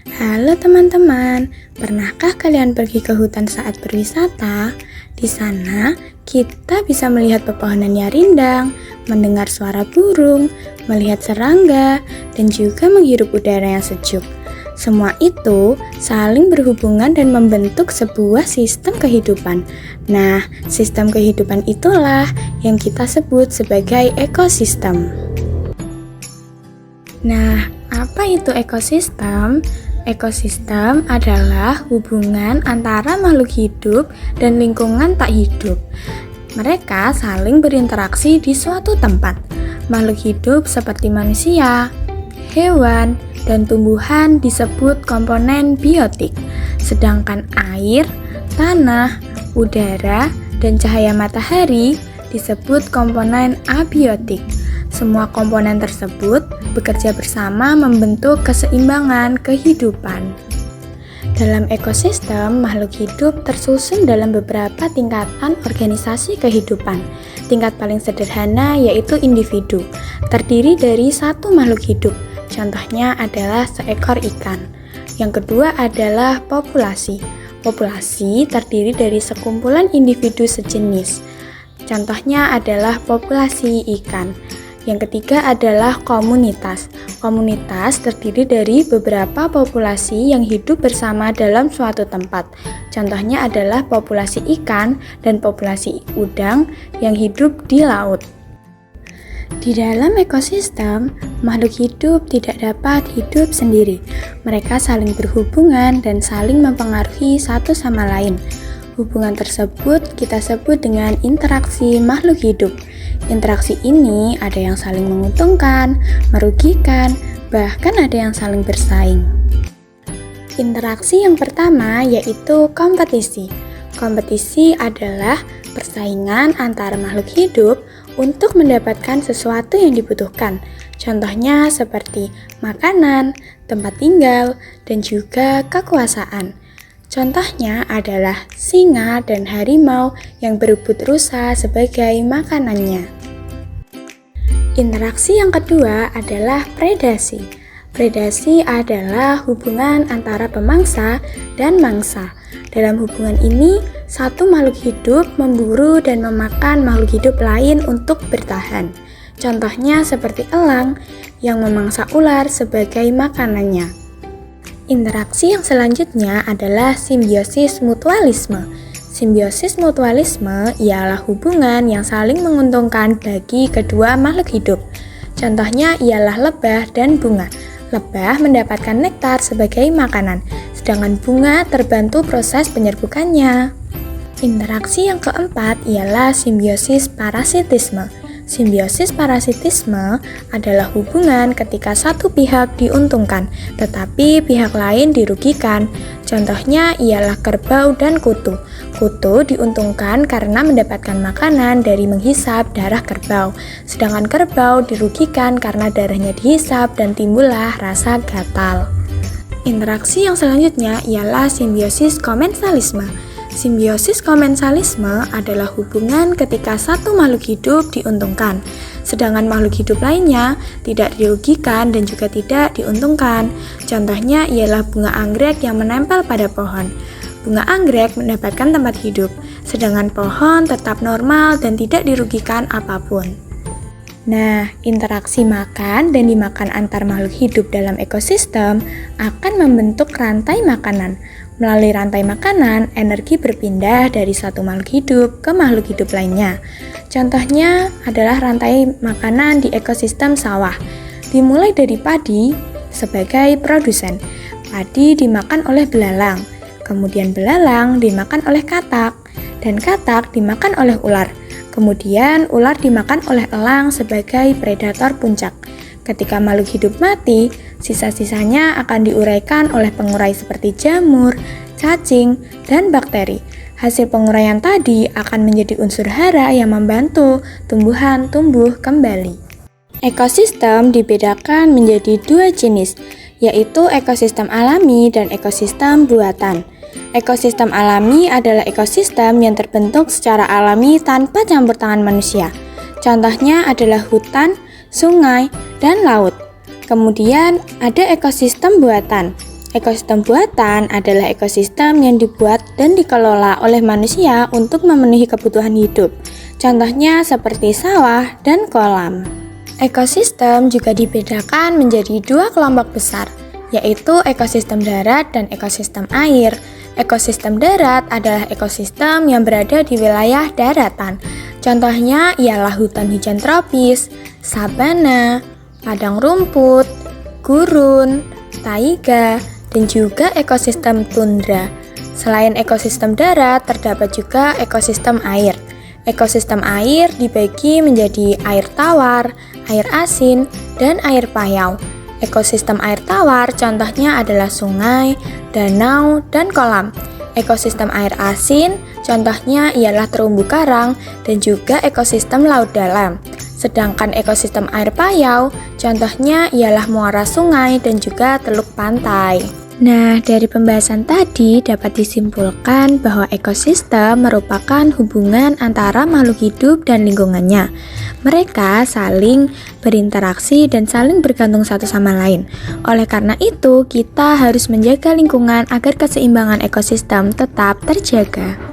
Halo teman-teman, pernahkah kalian pergi ke hutan saat berwisata? Di sana, kita bisa melihat pepohonan yang rindang, mendengar suara burung, melihat serangga, dan juga menghirup udara yang sejuk. Semua itu saling berhubungan dan membentuk sebuah sistem kehidupan. Nah, sistem kehidupan itulah yang kita sebut sebagai ekosistem. Nah, apa itu ekosistem? Ekosistem adalah hubungan antara makhluk hidup dan lingkungan tak hidup. Mereka saling berinteraksi di suatu tempat. Makhluk hidup seperti manusia, hewan, dan tumbuhan disebut komponen biotik. Sedangkan air, tanah, udara, dan cahaya matahari disebut komponen abiotik. Semua komponen tersebut bekerja bersama membentuk keseimbangan kehidupan. Dalam ekosistem, makhluk hidup tersusun dalam beberapa tingkatan organisasi kehidupan. Tingkat paling sederhana yaitu individu, terdiri dari satu makhluk hidup. Contohnya adalah seekor ikan. Yang kedua adalah populasi. Populasi terdiri dari sekumpulan individu sejenis. Contohnya adalah populasi ikan. Yang ketiga adalah komunitas. Komunitas terdiri dari beberapa populasi yang hidup bersama dalam suatu tempat. Contohnya adalah populasi ikan dan populasi udang yang hidup di laut. Di dalam ekosistem, makhluk hidup tidak dapat hidup sendiri. Mereka saling berhubungan dan saling mempengaruhi satu sama lain. Hubungan tersebut kita sebut dengan interaksi makhluk hidup. Interaksi ini ada yang saling menguntungkan, merugikan, bahkan ada yang saling bersaing. Interaksi yang pertama yaitu kompetisi. Kompetisi adalah persaingan antara makhluk hidup untuk mendapatkan sesuatu yang dibutuhkan. Contohnya seperti makanan, tempat tinggal, dan juga kekuasaan. Contohnya adalah singa dan harimau yang berebut rusa sebagai makanannya. Interaksi yang kedua adalah predasi. Predasi adalah hubungan antara pemangsa dan mangsa. Dalam hubungan ini, satu makhluk hidup memburu dan memakan makhluk hidup lain untuk bertahan. Contohnya seperti elang yang memangsa ular sebagai makanannya. Interaksi yang selanjutnya adalah simbiosis mutualisme. Simbiosis mutualisme ialah hubungan yang saling menguntungkan bagi kedua makhluk hidup. Contohnya ialah lebah dan bunga. Lebah mendapatkan nektar sebagai makanan, sedangkan bunga terbantu proses penyerbukannya. Interaksi yang keempat ialah simbiosis parasitisme. Simbiosis parasitisme adalah hubungan ketika satu pihak diuntungkan, tetapi pihak lain dirugikan. Contohnya ialah kerbau dan kutu. Kutu diuntungkan karena mendapatkan makanan dari menghisap darah kerbau, sedangkan kerbau dirugikan karena darahnya dihisap dan timbullah rasa gatal. Interaksi yang selanjutnya ialah simbiosis komensalisme. Simbiosis komensalisme adalah hubungan ketika satu makhluk hidup diuntungkan, sedangkan makhluk hidup lainnya tidak dirugikan dan juga tidak diuntungkan. Contohnya ialah bunga anggrek yang menempel pada pohon. Bunga anggrek mendapatkan tempat hidup, sedangkan pohon tetap normal dan tidak dirugikan apapun. Nah, interaksi makan dan dimakan antar makhluk hidup dalam ekosistem akan membentuk rantai makanan. Melalui rantai makanan, energi berpindah dari satu makhluk hidup ke makhluk hidup lainnya. Contohnya adalah rantai makanan di ekosistem sawah. Dimulai dari padi sebagai produsen. Padi dimakan oleh belalang, kemudian belalang dimakan oleh katak, dan katak dimakan oleh ular. Kemudian ular dimakan oleh elang sebagai predator puncak. Ketika makhluk hidup mati, sisa-sisanya akan diuraikan oleh pengurai seperti jamur, cacing, dan bakteri. Hasil penguraian tadi akan menjadi unsur hara yang membantu tumbuhan tumbuh kembali. Ekosistem dibedakan menjadi dua jenis, yaitu ekosistem alami dan ekosistem buatan. Ekosistem alami adalah ekosistem yang terbentuk secara alami tanpa campur tangan manusia. Contohnya adalah hutan, sungai, dan laut. Kemudian ada ekosistem buatan. Ekosistem buatan adalah ekosistem yang dibuat dan dikelola oleh manusia untuk memenuhi kebutuhan hidup. Contohnya seperti sawah dan kolam. Ekosistem juga dibedakan menjadi dua kelompok besar, yaitu ekosistem darat dan ekosistem air. Ekosistem darat adalah ekosistem yang berada di wilayah daratan. Contohnya ialah hutan hujan tropis, sabana, padang rumput, gurun, taiga, dan juga ekosistem tundra. Selain ekosistem darat, terdapat juga ekosistem air. Ekosistem air dibagi menjadi air tawar, air asin, dan air payau. Ekosistem air tawar contohnya adalah sungai, danau, dan kolam. Ekosistem air asin contohnya ialah terumbu karang dan juga ekosistem laut dalam. Sedangkan ekosistem air payau contohnya ialah muara sungai dan juga teluk pantai. Nah, dari pembahasan tadi dapat disimpulkan bahwa ekosistem merupakan hubungan antara makhluk hidup dan lingkungannya. Mereka saling berinteraksi dan saling bergantung satu sama lain. Oleh karena itu, kita harus menjaga lingkungan agar keseimbangan ekosistem tetap terjaga.